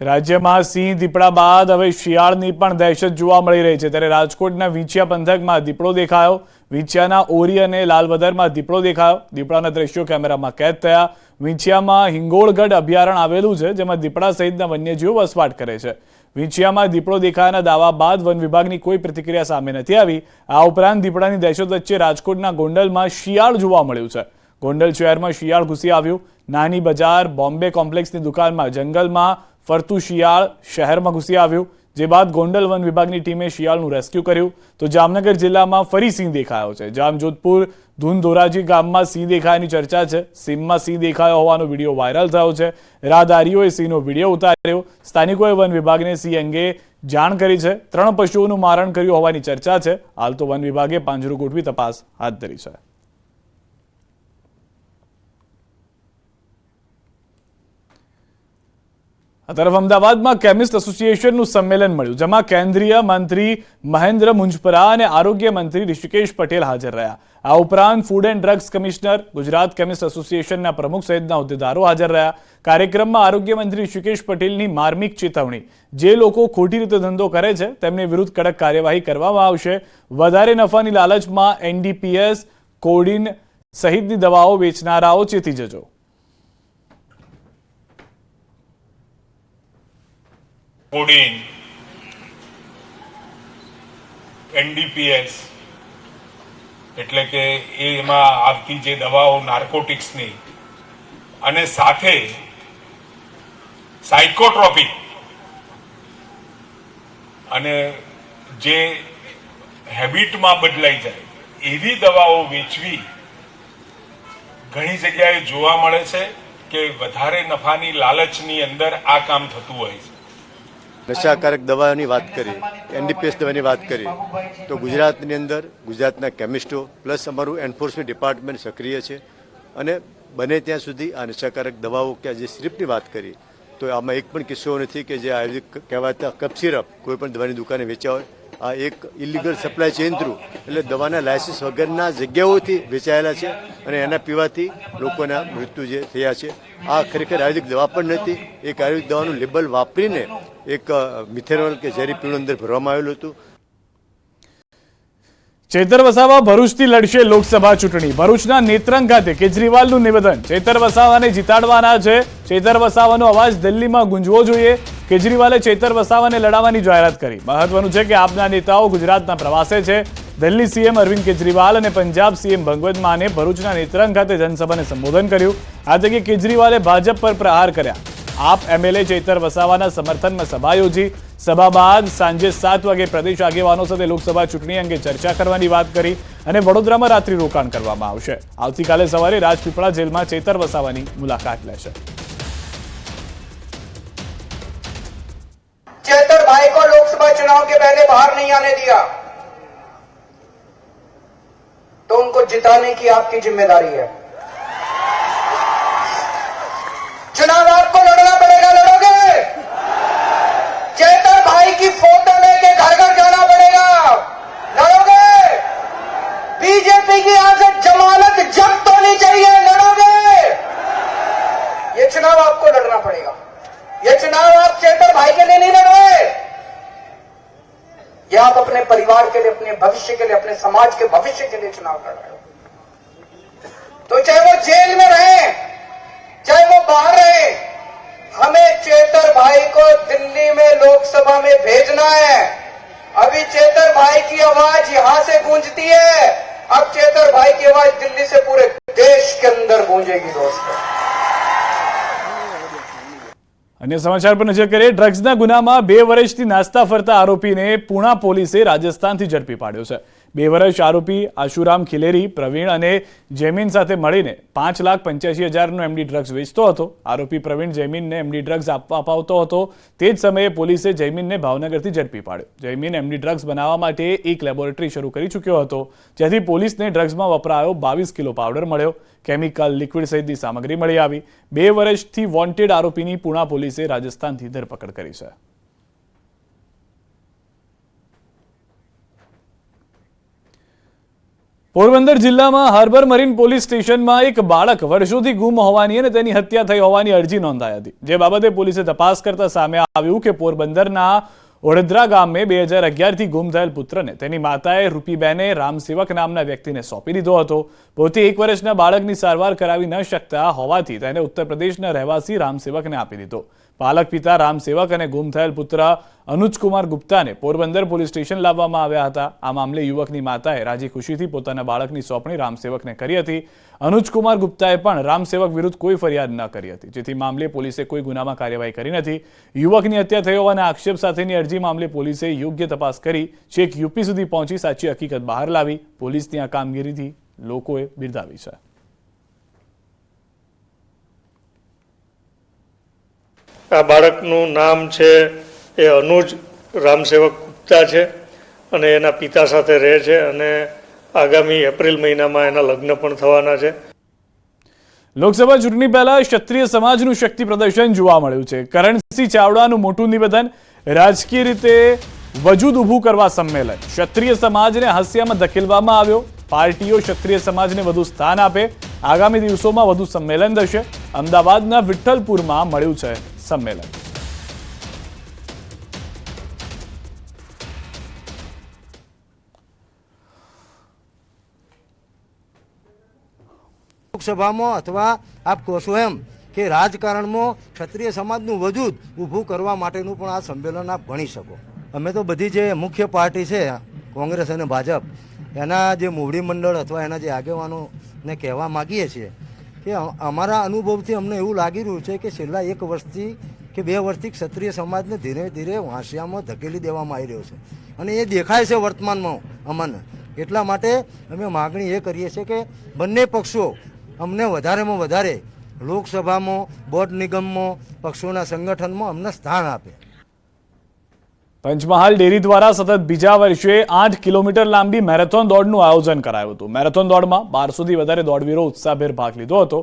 રાજ્યમાં સિંહ દીપડા બાદ હવે શિયાળની પણ દહેશત જોવા મળી રહી છે। ત્યારે રાજકોટના વિંછિયા પંથકમાં દીપડો દેખાયો। વિંછિયાના ઓરી અને લાલવદરમાં દીપડો દેખાયો। દીપડાના દ્રશ્યો કેમેરામાં કેદ થયા। વિંછિયામાં હિંગોળગઢ અભયારણ્ય આવેલું છે, જેમાં દીપડા સહિતના વન્યજીવો વસવાટ કરે છે। વિંછિયામાં દીપડો દેખાયાના દાવા બાદ વન વિભાગની કોઈ પ્રતિક્રિયા સામે નથી આવી। આ ઉપરાંત દીપડાની દહેશત વચ્ચે રાજકોટના ગોંડલમાં શિયાળ જોવા મળ્યું છે। ગોંડલ શહેરમાં શિયાળ ઘૂસી આવ્યું। નાની બજાર બોમ્બે કોમ્પ્લેક્સની દુકાનમાં જંગલમાં ફરતું શિયાળ શહેરમાં ઘૂસી આવ્યું, જે બાદ ગોંડલ વન વિભાગની ટીમે શિયાળનું રેસ્ક્યુ કર્યું। તો જામનગર જિલ્લામાં ફરી સિંહ દેખાયો છે। જામજોધપુર ધૂનધોરાજી ગામમાં સિંહ દેખાયાની ચર્ચા છે। સીમમાં સિંહ દેખાયો હોવાનો વિડીયો વાયરલ થયો છે। રાહદારીઓએ સિંહનો વિડીયો ઉતાર્યો। સ્થાનિકોએ વન વિભાગને સિંહ અંગે જાણ કરી છે। 3 પશુઓનું મારણ કર્યું હોવાની ચર્ચા છે। હાલ તો વન વિભાગે પાંજરું ગોઠવી તપાસ હાથ ધરી છે। આ તરફ અમદાવાદમાં કેમિસ્ટ એસોસિએશનનું સંમેલન મળ્યું, જેમાં કેન્દ્રીય મંત્રી મહેન્દ્ર મુંજપરા અને આરોગ્ય મંત્રી ઋષિકેશ પટેલ હાજર રહ્યા। આ ઉપરાંત food and drugs commissioner, Gujarat chemist એસોસિએશનના પ્રમુખ સહિતના હોદ્દેદારો હાજર રહ્યા। કાર્યક્રમમાં આરોગ્ય મંત્રી ઋષિકેશ પટેલની માર્મિક ચેતવણી, જે લોકો ખોટી રીતે ધંધો કરે છે તેમની વિરુદ્ધ કડક કાર્યવાહી કરવામાં આવશે। વધારે નફાની લાલચમાં એનડીપીએસ, કોડીન સહિતની દવાઓ વેચનારાઓ ચેતી જજો। કોડીન, એનડીપીએસ એટલે કે એમાં આવતી જે દવાઓ નાર્કોટિક્સની અને સાથે સાયકોટ્રોપિક અને જે હેબિટમાં બદલાઈ જાય એવી દવાઓ વેચવી ઘણી જગ્યાએ જોવા મળે છે કે વધારે નફાની લાલચની અંદર આ કામ થતું હોય છે। નશાકારક દવાની વાત કરી, એનડીપીએસ દવાની વાત કરી, તો ગુજરાતની અંદર ગુજરાતના કેમિસ્ટો પ્લસ અમારું એન્ફોર્સમેન્ટ ડિપાર્ટમેન્ટ સક્રિય છે અને બને ત્યાં સુધી આ નશાકારક દવાઓ કે જે સિરપની વાત કરી, તો આમાં એક પણ કિસ્સો નથી કે જે આયુર્વેદિક કહેવાતા કફ સિરપ કોઈ પણ દવાની દુકાને વેચ્યા હોય। આ એક ઇલીગલ સપ્લાય ચેઇન થ્રુ એટલે દવાના લાયસન્સ વગરના જગ્યાઓથી વેચાયેલા છે અને એના પીવાથી લોકોના મૃત્યુ જે થયા છે। આ ખરેખર આયુર્વેદિક દવા પણ નથી। એક આયુર્વેદિક દવાનું લેબલ વાપરીને એક મિથેનોલ કે ઝેરી પીણું અંદર ભરવામાં આવેલું હતું। ચેતર વસાવા ભરૂચથી લડશે લોકસભા ચૂંટણી। ભરૂચના નેત્રંગ ખાતે કેજરીવાલનું નિવેદન, ચેતર વસાવાને જીતાડવાના છે। ચેતર વસાવાનો અવાજ દિલ્હીમાં ગુંજવો જોઈએ। કેજરીવાલે ચેતર વસાવાને લડાવવાની જાહેરાત કરી। મહત્વનું છે કે આપના નેતાઓ ગુજરાતના પ્રવાસે છે। દિલ્હી સીએમ અરવિંદ કેજરીવાલ અને પંજાબ સીએમ ભગવંત માને ભરૂચના નેત્રંગ ખાતે જનસભાને સંબોધન કર્યું। આ તકે કેજરીવાલે ભાજપ પર પ્રહાર કર્યા। આપ એમએલએ ચેતર વસાવાના સમર્થનમાં સભા યોજી। સભા બાદ સાંજે 7 વાગે પ્રદેશ આગેવાનો સાથે લોકસભા ચૂંટણી અંગે ચર્ચા કરવાની વાત કરી અને વડોદરામાં રાત્રિ રોકાણ કરવામાં આવશે। આવતીકાલે સવારે રાજપીપળા જેલમાં ચેતર વસાવાની મુલાકાત લેશે। चेतर भाई को लोकसभा चुनाव के पहले बाहर नहीं आने दिया, तो उनको जिताने की आपकी जिम्मेदारी है। चुनाव आपको लड़ना पड़ेगा, लड़ोगे? चेतर भाई की फोटो लेके घर घर जाना पड़ेगा, लड़ोगे? बीजेपी की यहां से जमानत जब्त होनी चाहिए, लड़ोगे? ये चुनाव आपको लड़ना पड़ेगा। ये चुनाव आप चेतर भाई के लिए नहीं लड़ रहे, ये आप अपने परिवार के लिए, अपने भविष्य के लिए, अपने समाज के भविष्य के लिए चुनाव लड़ रहे हो। तो चाहे वो जेल में रहे, चाहे वो बाहर रहे, हमें चेतर भाई को दिल्ली में लोकसभा में भेजना है। अभी चेतर भाई की आवाज यहां से गूंजती है, अब चेतर भाई की आवाज दिल्ली से पूरे देश के अंदर गूंजेगी। दोस्तों, अन्य समाचार पर नजर करिए। ડ્રગ્સના ગુનામાં 2 વર્ષથી નાસ્તા ફરતા આરોપીને પૂણા પોલીસે રાજસ્થાનથી ઝડપી પાડ્યો છે। 2 વર્ષ આરોપી આશુરામ ખિલેરી, પ્રવીણ અને જૈમિન સાથે મળીને 5,85,000નો એમડી ડ્રગ્સ વેચતો હતો। આરોપી પ્રવીણ જૈમિનને એમડી ડ્રગ્સ અપાવતો હતો। તે જ સમયે પોલીસે જૈમિનને ભાવનગરથી ઝડપી પાડ્યો। જૈમિન એમડી ડ્રગ્સ બનાવવા માટે એક લેબોરેટરી શરૂ કરી ચૂક્યો હતો, જેથી પોલીસને ડ્રગ્સમાં વપરાયો 22 કિલો પાવડર મળ્યો। કેમિકલ, લિક્વિડ સહિતની સામગ્રી મળી આવી। 2 વર્ષથી વોન્ટેડ આરોપીની પૂણા પોલીસે રાજસ્થાનથી ધરપકડ કરી છે। પોરબંદર જિલ્લામાં હાર્બર મરીન પોલીસ સ્ટેશનમાં એક બાળક વર્ષોથી ગુમ હોવાની અને તેની હત્યા થઈ હોવાની અરજી નોંધાઈ હતી, જે બાબતે પોલીસે તપાસ કરતા સામે આવ્યું કે પોરબંદરના ઓડદરા ગામે 2011થી ગુમ થયેલ પુત્રને તેની માતાએ રૂપીબેને રામસેવક નામના વ્યક્તિને સોંપી દીધો હતો. પોતે 1 વર્ષના બાળકની સારવાર કરાવી ન શકતા હોવાથી તેને ઉત્તર પ્રદેશના રહેવાસી રામસેવકને આપી દીધો. પાલક પિતા રામસેવક અને ગુમ થયેલ પુત્ર અનુજકુમાર ગુપ્તાને પોરબંદર પોલીસ સ્ટેશન લાવવામાં આવ્યા હતા. આ મામલે યુવકની માતાએ રાજી ખુશીથી પોતાના બાળકની સોંપણી રામસેવકને કરી હતી. અનુજકુમાર ગુપ્તાએ પણ રામસેવક વિરુદ્ધ કોઈ ફરિયાદ ન કરી હતી, જેથી મામલે પોલીસે કોઈ ગુનામાં કાર્યવાહી કરી નથી. યુવકની હત્યા થઈ હોવાના આક્ષેપ સાથેની અરજી મામલે પોલીસે યોગ્ય તપાસ કરી છેક યુપી સુધી પહોંચી સાચી હકીકત બહાર લાવી. પોલીસની આ કામગીરીથી લોકોએ બિરદાવી છે. આ બાળકનું નામ છે એ અનુજ રામસેવક ગુપ્તા છે અને એના પિતા સાથે રહે છે અને આગામી એપ્રિલ મહિનામાં એના લગ્ન પણ થવાના છે. લોકસભા ચૂંટણી પહેલા ક્ષત્રિય સમાજનું શક્તિ પ્રદર્શન જોવા મળ્યું છે. કરણસિંહ ચાવડાનું મોટું નિવેદન, રાજકીય રીતે વજૂદ ઊભું કરવા સંમેલન. ક્ષત્રિય સમાજને હાસ્યામાં ધકેલવામાં આવ્યો. પાર્ટીઓ ક્ષત્રિય સમાજને વધુ સ્થાન આપે. આગામી દિવસોમાં વધુ સંમેલન થશે. અમદાવાદના વિઠ્ઠલપુરમાં મળ્યું છે સંમેલન. લોકસભામાં અથવા આપ કહો છો એમ કે રાજકારણમાં ક્ષત્રિય સમાજનું વજૂદ ઊભું કરવા માટેનું પણ આ સંમેલન આપ ગણી શકો. અમે તો બધી જે મુખ્ય પાર્ટી છે કોંગ્રેસ અને ભાજપ, એના જે મોવડી મંડળ અથવા એના જે આગેવાનોને કહેવા માગીએ છીએ કે અમારા અનુભવથી અમને એવું લાગી રહ્યું છે કે છેલ્લા 1 વર્ષથી કે 2 વર્ષથી ક્ષત્રિય સમાજને ધીરે ધીરે વાંસિયામાં ધકેલી દેવામાં આવી રહ્યો છે અને એ દેખાય છે વર્તમાનમાં અમને. એટલા માટે અમે માગણી એ કરીએ છીએ કે બંને પક્ષો અમને વધારેમાં વધારે લોકસભામાં, બોર્ડ નિગમમાં, પક્ષોના સંગઠનમાં અમને સ્થાન આપે. પંચમહાલ ડેરી દ્વારા સતત બીજા વર્ષે 8 કિલોમીટર લાંબી મેરેથોન દોડનું આયોજન કરાયું હતું. મેરેથોન દોડમાં 1200થી વધારે દોડવીરો ઉત્સાહભેર ભાગ લીધો હતો.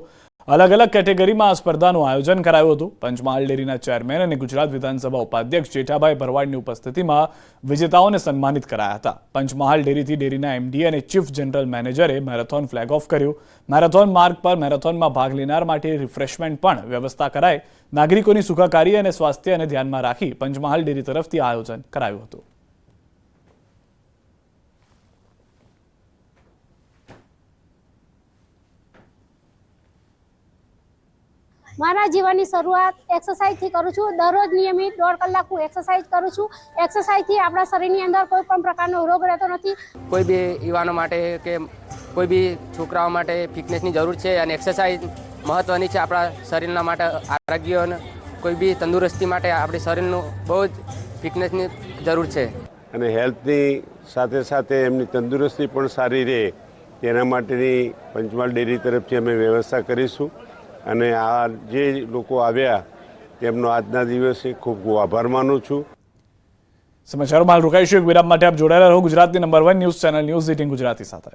અલગ અલગ કેટેગરીમાં આ સ્પર્ધાનું આયોજન કરાયું હતું. પંચમહાલ ડેરીના ચેરમેન અને ગુજરાત વિધાનસભા ઉપાધ્યક્ષ જેઠાભાઈ ભરવાડની ઉપસ્થિતિમાં વિજેતાઓને સન્માનિત કરાયા હતા. પંચમહાલ ડેરીથી ડેરીના એમડી અને ચીફ જનરલ મેનેજરે મેરેથોન ફ્લેગ ઓફ કર્યું. મેરેથોન માર્ગ પર મેરેથોનમાં ભાગ લેનાર માટે રિફ્રેશમેન્ટ પણ વ્યવસ્થા કરાઈ. નાગરિકોની સુખાકારી અને સ્વાસ્થ્યને ધ્યાનમાં રાખી પંચમહાલ ડેરી તરફથી આયોજન કરાયું હતું. મારા જીવનની શરૂઆત એક્સરસાઇઝથી કરું છું. દરરોજ નિયમિત 1.5 કલાક હું એક્સરસાઇઝ કરું છું. એક્સરસાઇઝથી આપણા શરીરની અંદર કોઈ પણ પ્રકારનો રોગ રહેતો નથી. કોઈ બી યુવાનો માટે કે કોઈ બી છોકરાઓ માટે ફિટનેસની જરૂર છે અને એક્સરસાઇઝ મહત્ત્વની છે આપણા શરીરના માટે. આરોગ્ય અને કોઈ બી તંદુરસ્તી માટે આપણી શરીરનું બહુ જ ફિટનેસની જરૂર છે અને હેલ્થની સાથે સાથે એમની તંદુરસ્તી પણ સારી રહે તેના માટેની પંચમહાલ ડેરી તરફથી અમે વ્યવસ્થા કરીશું. અને આ જે લોકો આવ્યા તેમનો આજના દિવસે ખૂબ ખૂબ આભાર માનું છું. સમાચારોમાં રોકાઈશું એક વિરામ માટે. આપ જોડાયેલા રહો ગુજરાતની number 1 news channel news 18 Gujarati સાથે.